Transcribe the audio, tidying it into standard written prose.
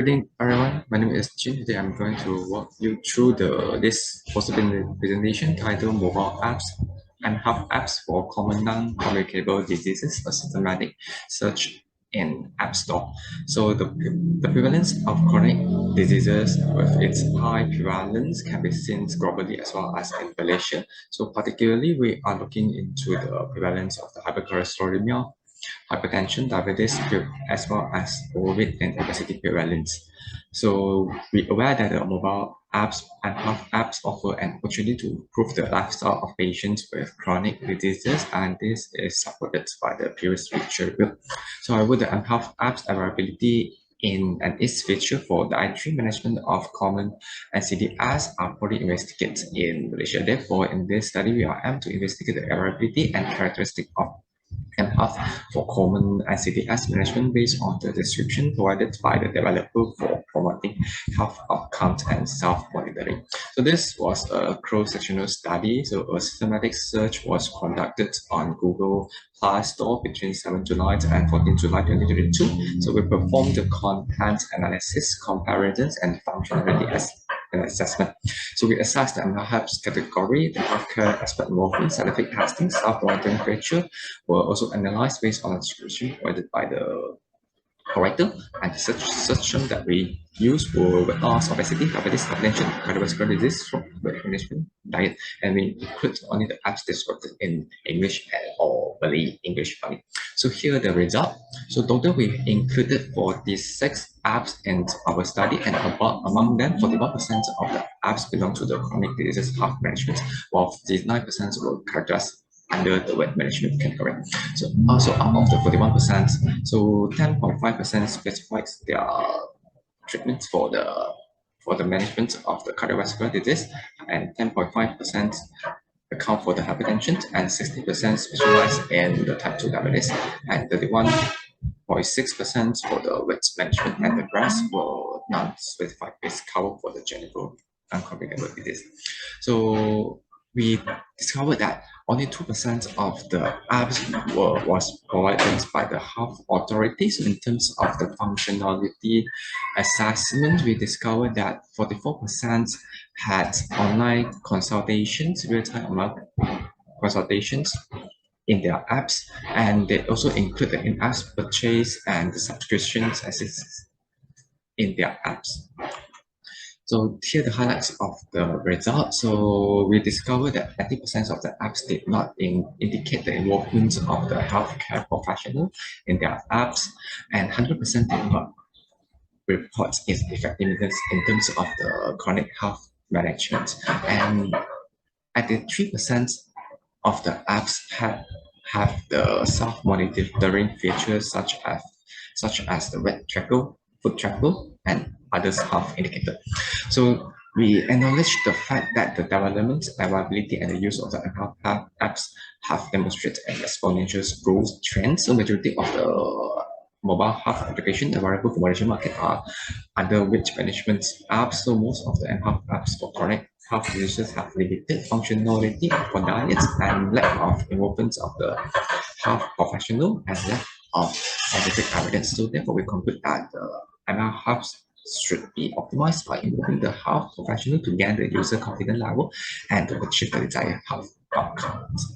Good evening, everyone. My name is Jin. Today I'm going to walk you through this possible presentation titled Mobile Apps and Health Apps for Common Non-communicable Diseases, a systematic search in App Store. So the prevalence of chronic diseases with its high prevalence can be seen globally as well as in Malaysia. So particularly, we are looking into the prevalence of the hypercholesterolemia, hypertension, diabetes, as well as overweight and obesity prevalence. So we're aware that the mobile apps and health apps offer an opportunity to improve the lifestyle of patients with chronic diseases, and this is supported by the previous feature review. So however, the health apps availability in and its feature for dietary management of common NCDs are poorly investigated in Malaysia. Therefore, in this study, we are able to investigate the availability and characteristic of mHealth for common ICDS management based on the description provided by the developer for promoting health outcomes and self-monitoring. So this was a cross-sectional study. So a systematic search was conducted on Google Play Store between 7 July and 14 July 2022. So we performed the content analysis, comparisons, and functionality assessment. So we assessed the mHealth category, the healthcare aspect involving scientific testing, self-monitoring feature, were also analyzed based on the description provided by the corrector, and the search term that we use were weight loss, obesity, diabetes, hypertension, cardiovascular disease, stroke, weight management, diet, and we include only the apps described in English or Malay English only. So here the result. So total we included 46 apps in our study, and among them 41% of the apps belong to the chronic diseases health management, while 59% were characterized under the weight management category. So also out of the 41%, so 10.5% specifies their treatments for the management of the cardiovascular disease, and 10.5% account for the hypertension, and 60% specialize in the type 2 diabetes, and 31.6% for the weight management, and the rest were non-specified risk cover for the general non-communicable disease. So we discovered that only 2% of the apps was provided by the health authorities. In terms of the functionality assessment, we discovered that 44% had online consultations, real-time online consultations in their apps, and they also include the in-app purchase and the subscriptions assistance in their apps. So here are the highlights of the results. So we discovered that 80% of the apps did not indicate the involvement of the healthcare professional in their apps, and 100% did not report its effectiveness in terms of the chronic health management. And 83% of the apps have the self-monitoring features such as the weight tracker, food tracker, and others health indicator. So we acknowledge the fact that the development, availability, and the use of the health apps have demonstrated an exponential growth trend. So majority of the mobile health applications available for Malaysian market are under weight management apps. So most of the health apps for chronic health diseases have limited functionality for diets and lack of involvement of the health professional and lack of scientific evidence. So therefore, we conclude that the ML health should be optimized by involving the health professional to gain the user confidence level and to achieve the desired health outcomes.